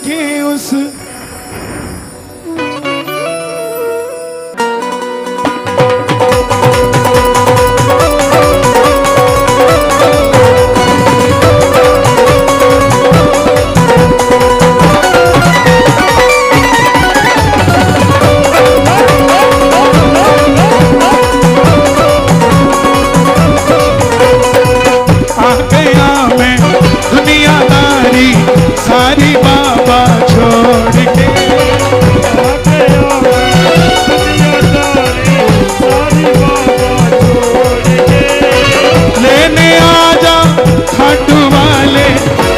के उस सारी बाबा छोड़ के लेने आजा खाटू वाले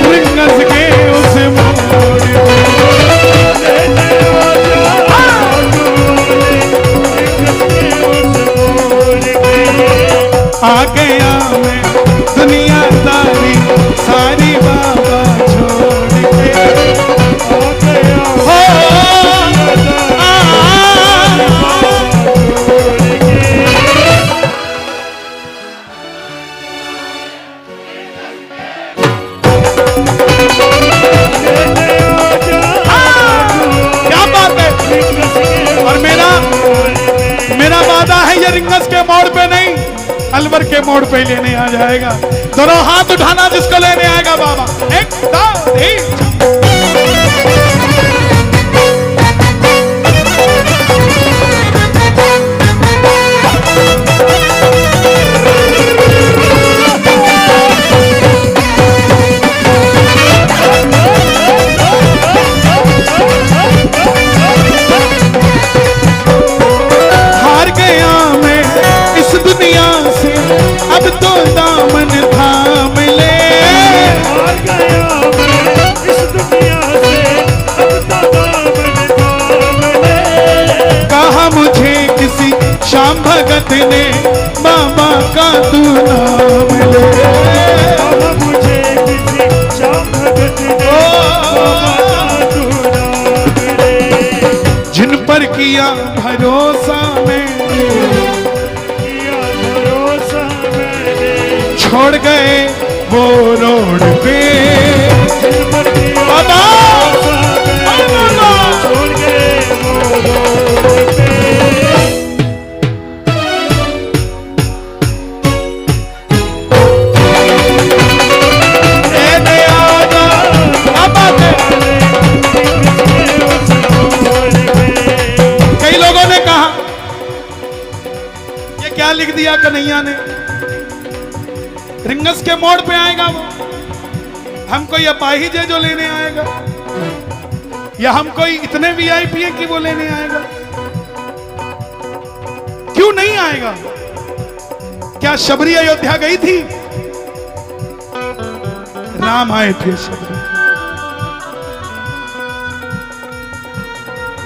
रिंगस के उस मोड़ आ गया मैं दुनियादारी सारी बाबा मेरा वादा है ये रिंगस के मोड़ पे नहीं अलवर के मोड़ पे लेने आ जाएगा। दोनों हाथ उठाना जिसको लेने आएगा बाबा। एक दो तीन अब तो दामन थाम ले इस दुनिया से अब तो दामन थाम ले कहा मुझे किसी श्याम भगत ने बाबा का तू नाम ले कहा मुझे किसी श्याम भगत ने बाबा का तू नाम ले जिन पर किया भरोसा छोड़ गए वो रोड पे बाबा छोड़ गए वो रोड पे कई लोगों ने कहा ये क्या लिख दिया कन्हैया ने रिंगस के मोड़ पे आएगा वो हम कोई अपाहिज है जो लेने आएगा या हम कोई इतने वीआईपी है कि वो लेने आएगा। क्यों नहीं आएगा? क्या शबरी अयोध्या गई थी? राम आए थे शबरी।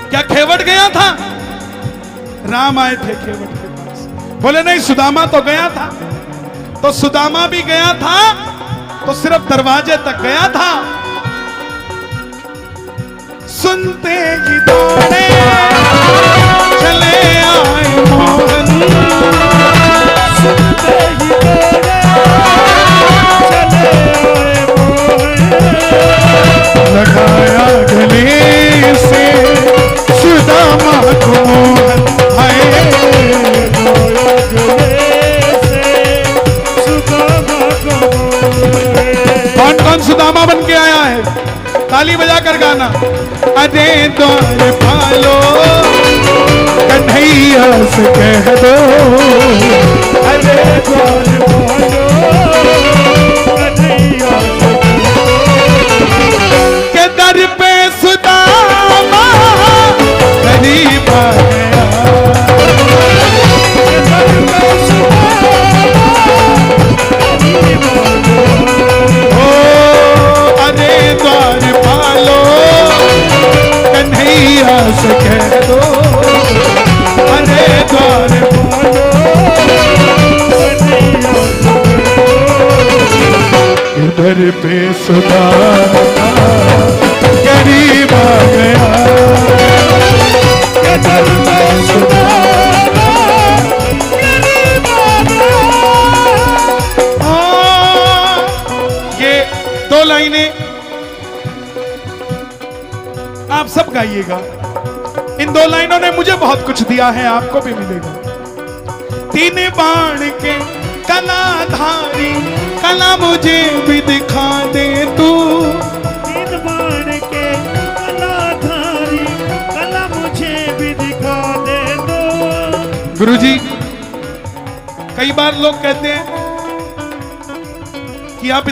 क्या खेवट गया था? राम आए थे खेवट के पास। बोले नहीं सुदामा तो गया था। तो सुदामा भी गया था तो सिर्फ दरवाजे तक गया था। सुनते ही दौड़े चले आए मोहन सुनते ही दौड़े चले आए मोहन लगाया गले से सुदामा को मोहन आए कौन कौन सुदामा बन के आया है? ताली बजा कर गाना। अरे द्वार पालो कन्हैया से कह दो अरे द्वार पालो कन्हैया से के दर पे सुदामा गरीब आ गया के दर पे सुदामा गरीब आ गया अरे द्वार पालो कन्हैया से कह दो अरे द्वार पालो कन्हैया इधर पे सुदामा गरीब आ गया इधर पे सुदामा गरीब आ गया। ये दो लाइनें गाइएगा। इन 2 लाइनों ने मुझे बहुत कुछ दिया है, आपको भी मिलेगा। 3 बाण के कलाधारी कला मुझे भी दिखा दे तू। 3 बाण के कलाधारी कला मुझे भी दिखा दे दो। गुरुजी, कई बार लोग कहते हैं कि आप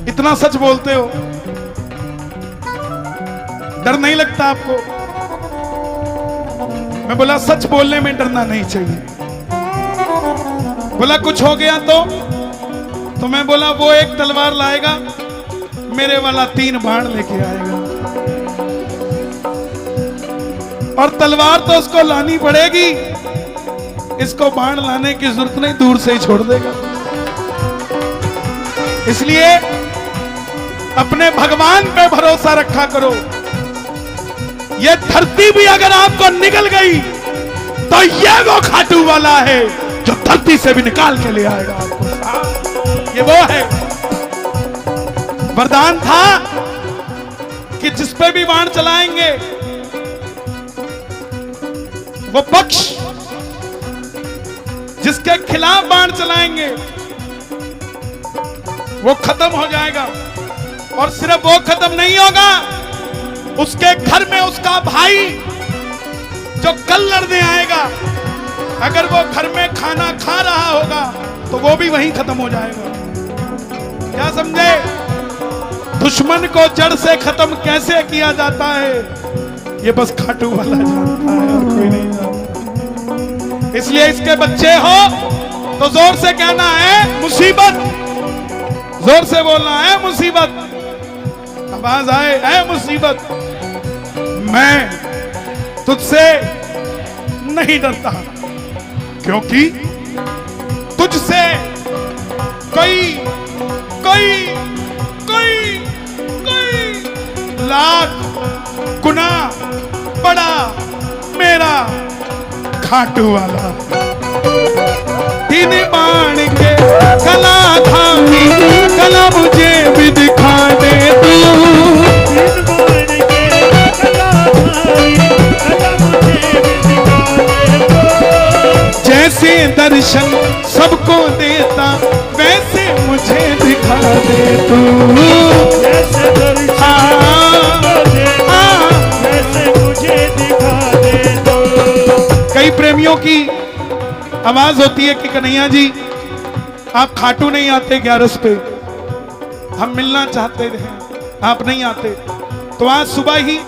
इतना सच बोलते हो, डर नहीं लगता आपको? मैं बोला सच बोलने में डरना नहीं चाहिए। बोला कुछ हो गया तो मैं बोला वो एक तलवार लाएगा, मेरे वाला 3 बाण लेके आएगा, और तलवार तो उसको लानी पड़ेगी, इसको बाण लाने की जरूरत नहीं, दूर से ही छोड़ देगा। इसलिए अपने भगवान पे भरोसा रखा करो। ये धरती भी अगर आपको निकल गई तो ये वो खाटू वाला है जो धरती से भी निकाल के ले आएगा आपको। ये वो है। वरदान था कि जिस पे भी बाण चलाएंगे वो पक्ष, जिसके खिलाफ बाण चलाएंगे वो खत्म हो जाएगा। और सिर्फ वो खत्म नहीं होगा, उसके घर में उसका भाई जो कल लड़ने आएगा, अगर वो घर में खाना खा रहा होगा तो वो भी वहीं खत्म हो जाएगा। क्या समझे? दुश्मन को जड़ से खत्म कैसे किया जाता है ये बस खाटू वाला जानता है, और कोई नहीं जानता। इसलिए इसके बच्चे हो तो जोर से कहना है मुसीबत, जोर से बोलना है मुसीबत, आवाज आए है मुसीबत। मैं तुझसे नहीं डरता, क्योंकि तुझसे कोई कोई कोई कोई लाख गुना बड़ा मेरा खाटू वाला। 3 बाण के कला धामी कला मुझे भी दिखा दे तू। 3 बाण के कलाधारी कला मुझे भी दिखा दे दो। जैसे दर्शन सबको देता वैसे मुझे दिखा दे तू। जैसे दर्शन सबको देता वैसे मुझे दिखा दे दो। कई प्रेमियों की आवाज होती है कि कन्हैया जी आप खाटू नहीं आते 11 पे, हम मिलना चाहते हैं, आप नहीं आते। तो आज सुबह ही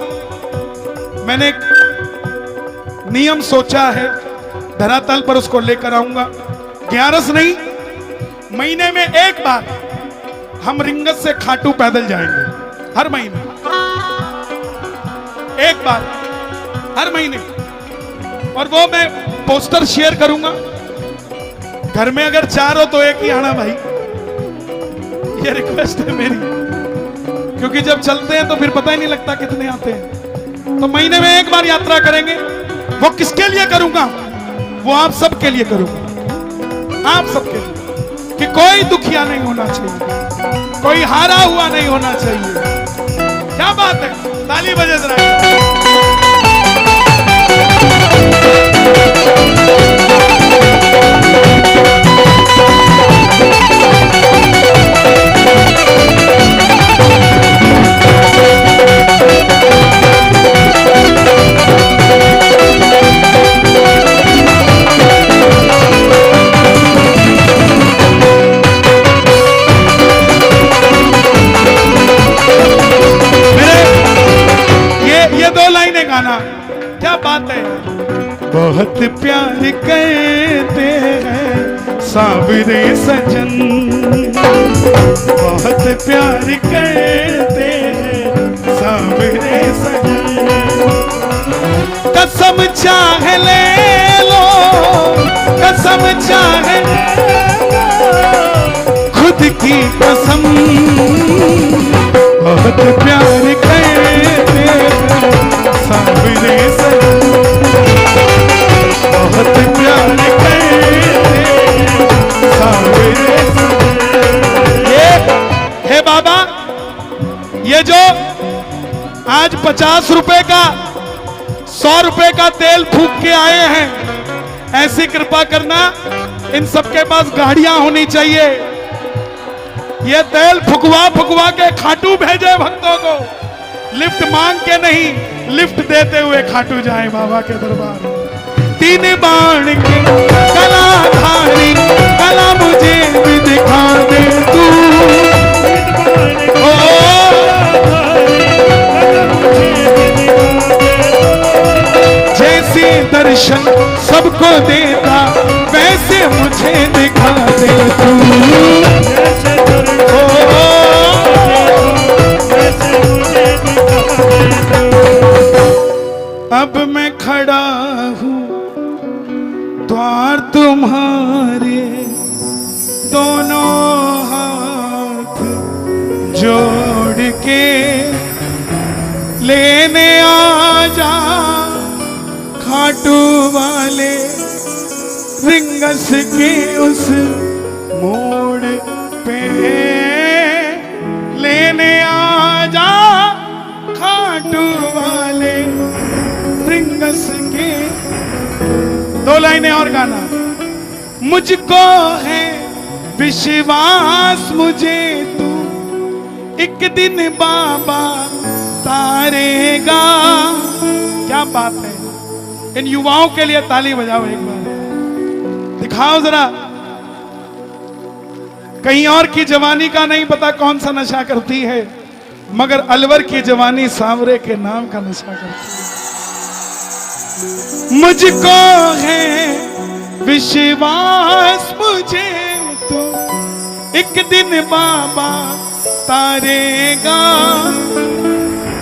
मैंने एक नियम सोचा है, धरातल पर उसको लेकर आऊंगा। 11 नहीं, महीने में 1 बार हम रिंगत से खाटू पैदल जाएंगे, हर महीने 1 बार, हर महीने। और वो मैं पोस्टर शेयर करूंगा। घर में अगर 4 हो तो 1 ही आना भाई, ये रिक्वेस्ट है मेरी, क्योंकि जब चलते हैं तो फिर पता ही नहीं लगता कितने आते हैं। तो महीने में 1 बार यात्रा करेंगे। वो किसके लिए करूंगा? वो आप सबके लिए करूंगा, आप सबके लिए, कि कोई दुखिया नहीं होना चाहिए, कोई हारा हुआ नहीं होना चाहिए। क्या बात है, ताली बजे जरा। क्या बात है। बहुत प्यार करते हैं सावरे सजन, बहुत प्यार करते हैं सावरे सजन। कसम चाह ले लो, कसम चाह खुद की कसम, बहुत प्यार करते हैं सावरे सजन, बहुत प्यार करते सावरे सजन। ये हे बाबा, ये जो आज 50 रुपए का 100 रुपए का तेल फूक के आए हैं, ऐसी कृपा करना इन सबके पास गाड़ियां होनी चाहिए। ये तेल फुकवा फुकवा के खाटू भेजे भक्तों को, लिफ्ट मांग के नहीं, लिफ्ट देते हुए खाटू जाए बाबा के दरबार। तीन बाण के कलाधारी कला मुझे भी दिखा दे तू, जैसे दर्शन सबको देता वैसे मुझे दिखा दे तू। अब मैं खड़ा हूँ द्वार तुम्हारे, दोनों हाथ जोड़ के लेने आ जा खाटू वाले रिंगस के उस मोड़ पे, लेने आ जा खाटू वाले रिंगस के। 2 लाइनें और गाना। मुझको है विश्वास मुझे तू एक दिन बाबा तारेगा। क्या बात है, इन युवाओं के लिए ताली बजाओ एक बार, दिखाओ जरा। कहीं और की जवानी का नहीं पता कौन सा नशा करती है, मगर अलवर की जवानी सांवरे के नाम का नशा करती है। मुझको है विश्वास मुझे तो एक दिन बाबा तारेगा,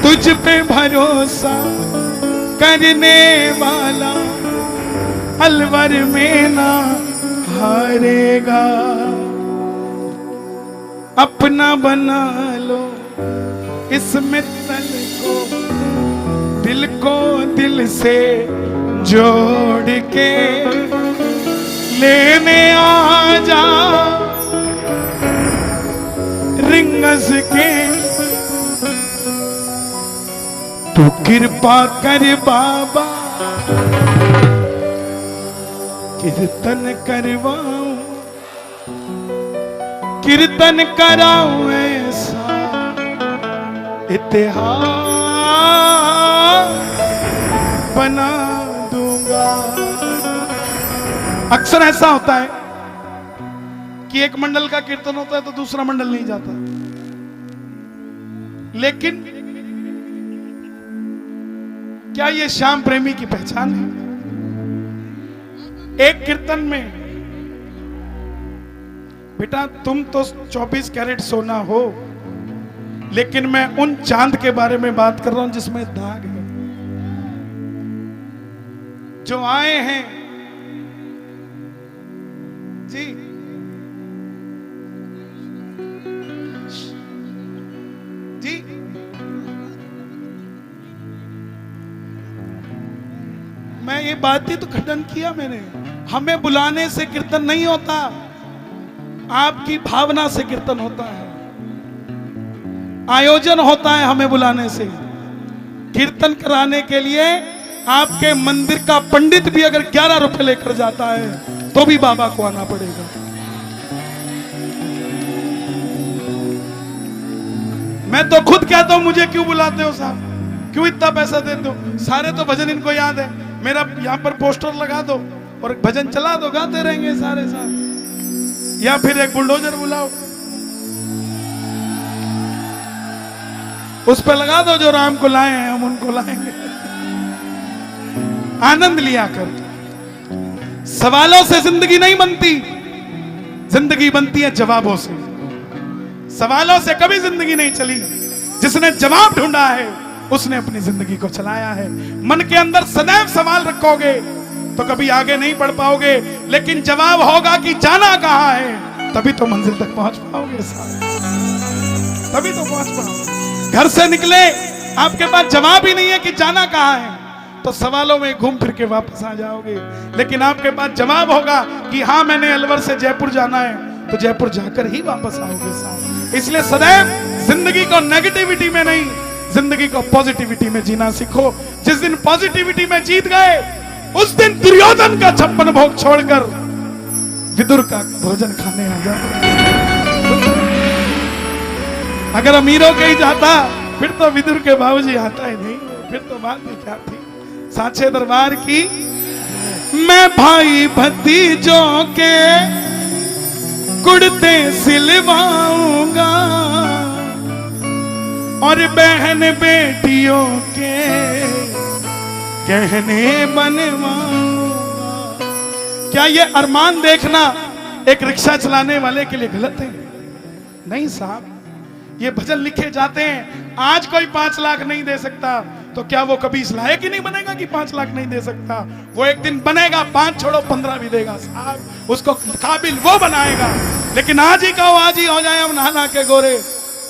तुझ पे भरोसा करने वाला अलवर में ना हारेगा। अपना बना लो इस मित्तल को, दिल को दिल से जोड़ के लेने आ जा रिंगस के। तू कृपा कर बाबा कीर्तन करवाऊं, कीर्तन कराऊं ऐसा इतिहास बना दूंगा। अक्सर ऐसा होता है कि एक मंडल का कीर्तन होता है तो दूसरा मंडल नहीं जाता, लेकिन क्या ये श्याम प्रेमी की पहचान है? एक कीर्तन में बेटा तुम तो 24 कैरेट सोना हो, लेकिन मैं उन चांद के बारे में बात कर रहा हूं जिसमें दाग है। जो आए हैं जी, जी मैं ये बात ही तो खंडन किया मैंने। हमें बुलाने से कीर्तन नहीं होता, आपकी भावना से कीर्तन होता है। आयोजन होता है हमें बुलाने से। कीर्तन कराने के लिए आपके मंदिर का पंडित भी अगर 11 रुपए लेकर जाता है तो भी बाबा को आना पड़ेगा। मैं तो खुद कहता हूं मुझे क्यों बुलाते हो साहब, क्यों इतना पैसा देते हो? सारे तो भजन इनको याद है, मेरा यहां पर पोस्टर लगा दो और भजन चला दो, गाते रहेंगे सारे साथ। या फिर एक बुलडोजर बुलाओ, उस पर लगा दो जो राम को लाए हैं हम उनको लाएंगे। आनंद लिया कर। सवालों से जिंदगी नहीं बनती, जिंदगी बनती है जवाबों से। सवालों से कभी जिंदगी नहीं चली, जिसने जवाब ढूंढा है उसने अपनी जिंदगी को चलाया है। मन के अंदर सदैव सवाल रखोगे तो कभी आगे नहीं बढ़ पाओगे, लेकिन जवाब होगा कि जाना कहां है, तभी तो मंजिल तक पहुंच पाओगे साहब, तभी तो पहुंच पाओगे। घर से निकले आपके पास जवाब ही नहीं है कि जाना कहां है, तो सवालों में घूम फिर के वापस आ जाओगे। लेकिन आपके पास जवाब होगा कि हाँ मैंने अलवर से जयपुर जाना है, तो जयपुर जाकर ही वापस आओगे साहब। इसलिए सदैव जिंदगी को नेगेटिविटी में नहीं, जिंदगी को पॉजिटिविटी में जीना सीखो। जिस दिन पॉजिटिविटी में जीत गए उस दिन दुर्योधन का 56 भोग छोड़कर विदुर का भोजन खाने आ जाओ। अगर अमीरों के ही जाता फिर तो विदुर के बाबूजी आता ही नहीं, फिर तो बात ही क्या थी। साचे दरबार की। मैं भाई भतीजों के कुर्ते सिलवाऊंगा और बहन बेटियों के गहने बनवाऊंगा। क्या ये अरमान देखना एक रिक्शा चलाने वाले के लिए गलत है? नहीं साहब, ये भजन लिखे जाते हैं। आज कोई 5 लाख नहीं दे सकता तो क्या वो कभी इस लायक ही नहीं बनेगा कि 5 लाख नहीं दे सकता? वो एक दिन बनेगा, 5 छोड़ो 15 भी देगा साहब, उसको काबिल वो बनाएगा। लेकिन आज ही कहो आज ही हो जाए हम नहा के गोरे,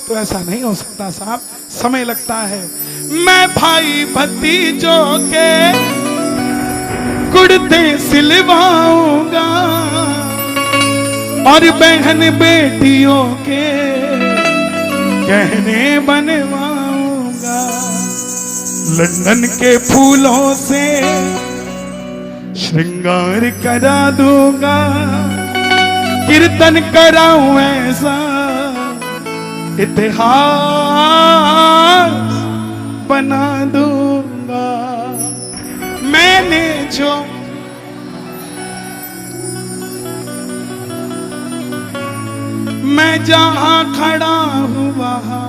तो ऐसा नहीं हो सकता साहब, समय लगता है। मैं भाई भतीजों के कुर्ते सिलवाऊंगा और बहन बेटियों के गहने बनवाऊंगा। लंदन के फूलों से श्रृंगार करा दूंगा, कीर्तन कराऊं ऐसा इतिहास बना दूंगा। मैंने जो मैं जहां खड़ा हूं वहां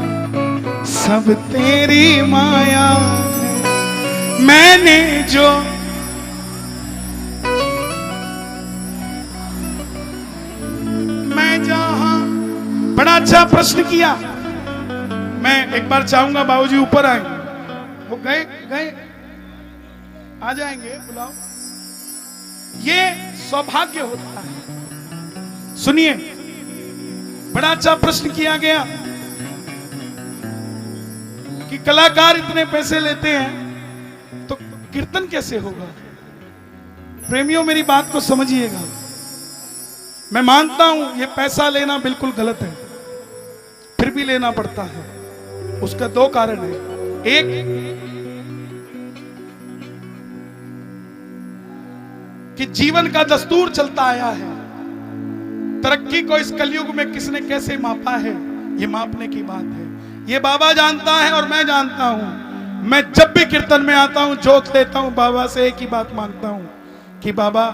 सब तेरी माया है। मैंने जो मैं जहां। बड़ा अच्छा प्रश्न किया। मैं एक बार चाहूंगा बाबूजी ऊपर आए। वो गए गए आ जाएंगे, बुलाओ। ये सौभाग्य होता है। सुनिए, बड़ा अच्छा प्रश्न किया गया कि कलाकार इतने पैसे लेते हैं तो कीर्तन कैसे होगा? प्रेमियों, मेरी बात को समझिएगा। मैं मानता हूं ये पैसा लेना बिल्कुल गलत है, फिर भी लेना पड़ता है। उसका 2 कारण है। एक, कि जीवन का दस्तूर चलता आया है। तरक्की को इस कलयुग में किसने कैसे मापा है, ये मापने की बात है। ये बाबा जानता है और मैं जानता हूं। मैं जब भी कीर्तन में आता हूं, जोत लेता हूं, बाबा से एक ही बात मांगता हूं कि बाबा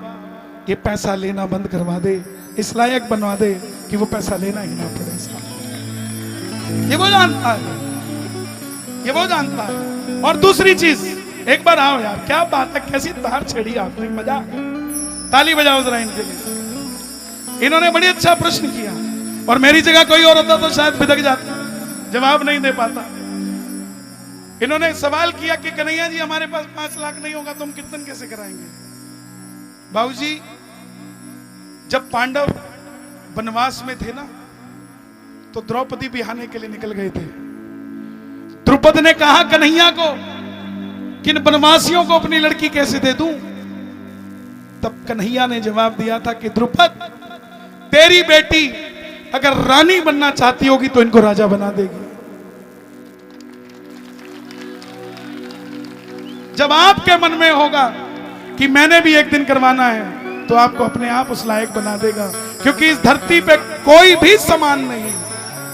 ये पैसा लेना बंद करवा दे, इस लायक बनवा दे कि वो पैसा लेना ही ना पड़े। ये वो जानता है, ये वो जानता है। और दूसरी चीज, एक बार आओ यार, क्या बात है, कैसी तार छेड़ी आपने, मजा आ गया। ताली बजाओ जरा इनके लिए। इन्होंने बड़ी अच्छा प्रश्न किया और मेरी जगह कोई और होता तो शायद बिदक जाता, जवाब नहीं दे पाता। इन्होंने सवाल किया कि कन्हैया जी हमारे पास 5 लाख नहीं होगा तो हम कीर्तन कैसे कराएंगे? बाबूजी, जब पांडव वनवास में थे ना तो द्रौपदी बिहाने के लिए निकल गए थे। द्रुपद ने कहा कन्हैया को कि इन वनवासियों को अपनी लड़की कैसे दे दूं? तब कन्हैया ने जवाब दिया था कि द्रुपद, तेरी बेटी अगर रानी बनना चाहती होगी तो इनको राजा बना देगी। जब आपके मन में होगा कि मैंने भी एक दिन करवाना है तो आपको अपने आप उस लायक बना देगा, क्योंकि इस धरती पे कोई भी समान नहीं।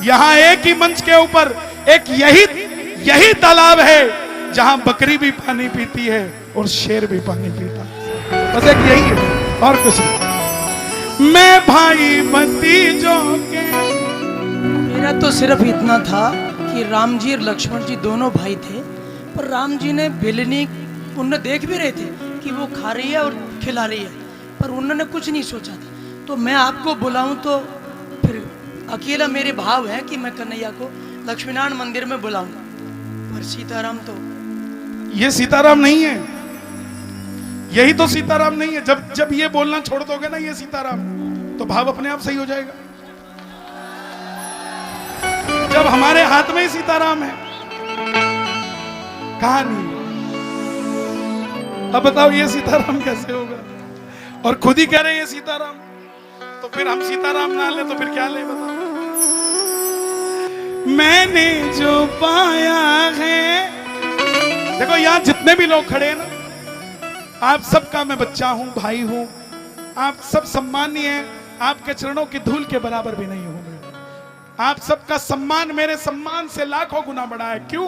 यहां एक ही मंच के ऊपर एक यही तालाब है जहां बकरी भी पानी पीती है और शेर भी पानी पीता है। बस एक यही है और कुछ नहीं। मैं भाई भतीजों के। मेरा तो सिर्फ इतना था कि राम जी और लक्ष्मण जी दोनों भाई थे, पर राम जी ने बेलनी, उन्होंने देख भी रहे थे कि वो खा रही है और खिला रही है, पर उन्होंने कुछ नहीं सोचा था। तो मैं आपको बुलाऊं तो फिर अकेला मेरे भाव है कि मैं कन्हैया को लक्ष्मीनारायण मंदिर में बुलाऊं, पर सीताराम तो ये सीताराम नहीं है, यही तो सीताराम नहीं है। जब ये बोलना छोड़ दोगे ना ये सीताराम, तो भाव अपने आप सही हो जाएगा। जब हमारे हाथ में ही सीताराम है, कहानी। अब बताओ ये सीताराम कैसे होगा? और खुद ही कह रहे हैं ये सीताराम, तो फिर हम सीताराम ना ले तो फिर क्या ले? बताओ। मैंने जो पाया है। देखो यहाँ जितने भी लोग खड़े हैं ना, आप सबका मैं बच्चा हूं, भाई हूं, आप सब सम्मानीय हैं, आपके चरणों की धूल के बराबर भी नहीं हूं मैं। आप सबका सम्मान मेरे सम्मान से लाखों गुना बड़ा है। क्यों?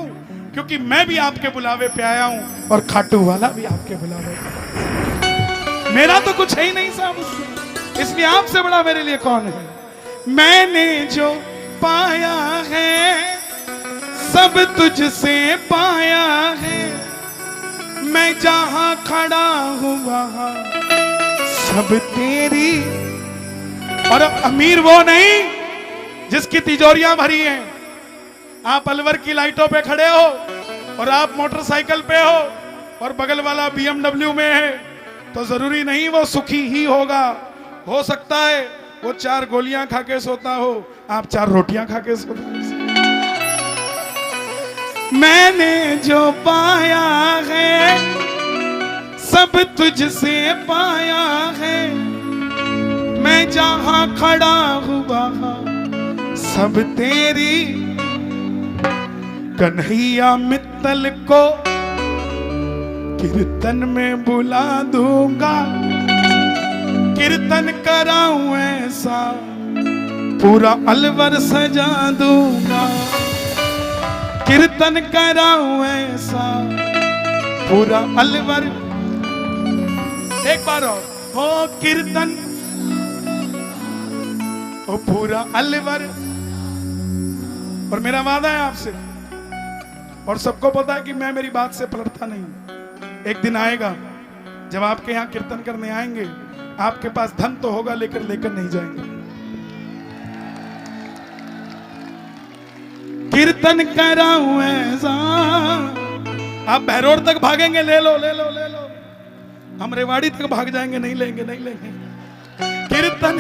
क्योंकि मैं भी आपके बुलावे पे आया हूं और खाटू वाला भी आपके बुलावे पे। मेरा तो कुछ है ही नहीं साहब उसमें, इसलिए आपसे बड़ा मेरे लिए कौन है। मैंने जो पाया है सब तुझसे पाया है, मैं जहां खड़ा हूं वहां सब तेरी। और अमीर वो नहीं जिसकी तिजोरियां भरी हैं। आप अलवर की लाइटों पे खड़े हो और आप मोटरसाइकिल पे हो और बगल वाला BMW में है, तो जरूरी नहीं वो सुखी ही होगा। हो सकता है वो 4 गोलियां खा के सोता हो, आप 4 रोटियां खा के सोता हो। मैंने जो पाया है सब तुझसे पाया है, मैं जहां खड़ा हूं वहां सब तेरी। कन्हैया मित्तल को कीर्तन में बुला दूंगा, कीर्तन कराऊं ऐसा पूरा अलवर सजा दूंगा, कीर्तन कराऊं ऐसा पूरा अलवर। एक बार और हो कीर्तन ओ पूरा अलवर। और मेरा वादा है आपसे, और सबको पता है कि मैं मेरी बात से पलटता नहीं। एक दिन आएगा जब आपके यहाँ कीर्तन करने आएंगे, आपके पास धन तो होगा लेकर लेकर नहीं जाएंगे। कीर्तन कराऊं ऐसा। आप बहरोड तक भागेंगे, ले लो ले लो ले लो, हम रेवाड़ी तक भाग जाएंगे, नहीं लेंगे नहीं लेंगे। कीर्तन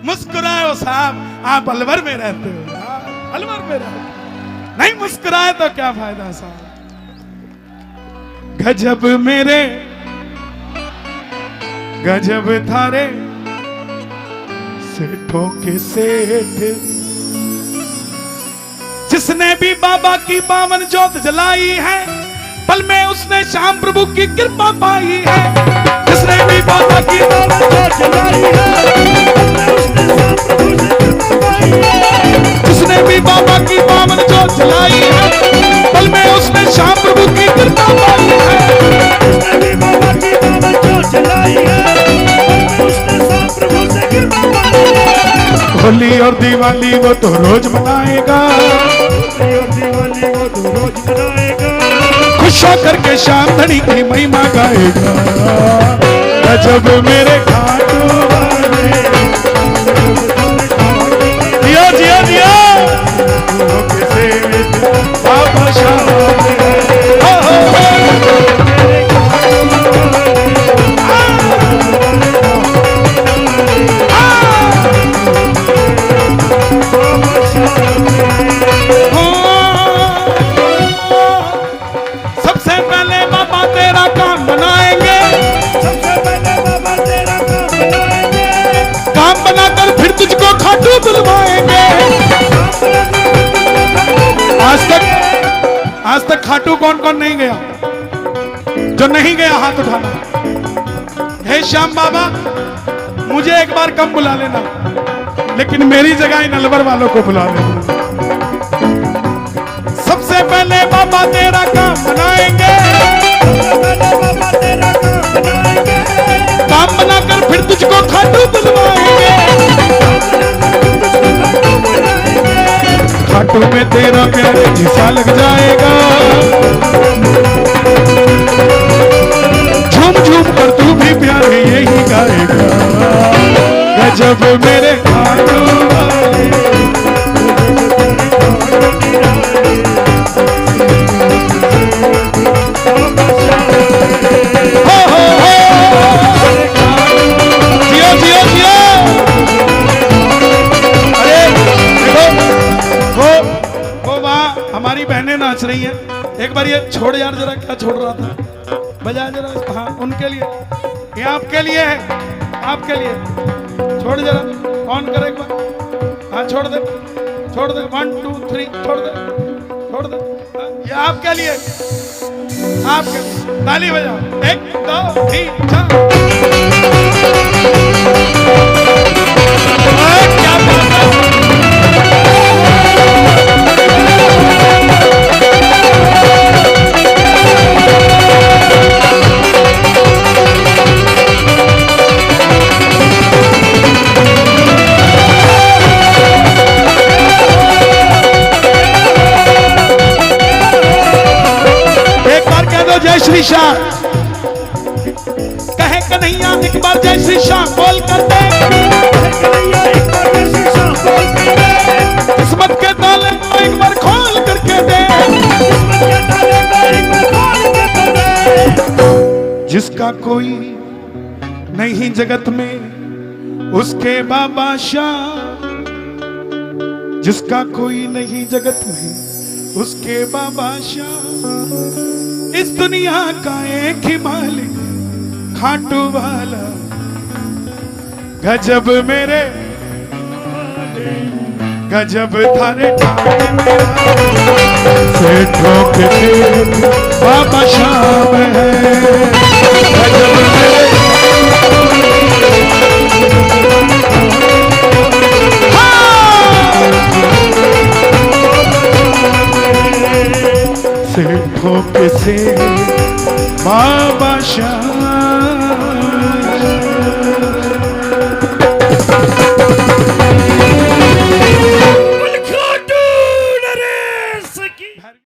मुस्कुराओ साहब, आप अलवर में रहते हो, अलवर में रहते हो, नहीं मुस्कुराए तो क्या फायदा साहब। गजब मेरे गजब थारे सेठों के सेठ, जिसने भी बाबा की पावन ज्योत जलाई है, पल में उसने श्याम प्रभु की कृपा पाई है। जिसने भी बाबा की पावन ज्योत जलाई है, जिसने भी बाबा की पावन ज्योत जलाई है, पल में उसने श्याम प्रभु की कृपा पाई है। जिसने भी बाबा की पावन ज्योत जलाई है, उसने श्याम प्रभु से कृपा पाई है। होली और दिवाली वो तो रोज मनाएगा, और दिवाली वो तो रोज मनाएगा, खुश होकर के श्याम धनी की महिमा गाएगा। गजब मेरे खाटू वाले, जिया जिया जिया बाबा श्याम तुझको खाटू बुलवाएंगे। आज तक खाटू कौन कौन नहीं गया? जो नहीं गया हाथ उठाना। हे श्याम बाबा, मुझे एक बार कम बुला लेना, लेकिन मेरी जगह इन अलवर वालों को बुला लेना। सबसे पहले बाबा तेरा काम बनाएंगे, काम बनाकर फिर तुझको खाटू बुलवाएंगे। खाटू में तेरा प्यारे जिसा लग जाएगा, झूम झूम कर तू भी प्यारे यही गाएगा। गजब मेरे खाटू वाले, हो जियो जियो जियो। हमारी बहनें नाच रही हैं। एक बार ये छोड़ यार जरा, क्या छोड़ रहा था, बजा जरा। हाँ उनके लिए, ये आपके लिए है, आपके लिए। छोड़ जरा, ऑन कर एक बार। हाँ छोड़ दे, छोड़ दे, 1 2 3 छोड़ दे, छोड़ दे। ये आपके लिए, आपके लिए। ताली बजाओ, 1 2 3 4। क्या बात है। जय श्री श्याम कहे कन्हैया, एक बार जय श्री श्याम बोल कर दे। किस्मत के ताले को एक बार खोल करके दे। जिसका कोई नहीं जगत में उसके बाबा शाह, जिसका कोई नहीं जगत में उसके बाबा शाह। इस दुनिया का एक ही मालिक खाटू वाला, गजब मेरे गजब थारे ठाणे मेरा, सेठों के बाबा शाम है। गजब मेरे सेठों के से बाबा शाह।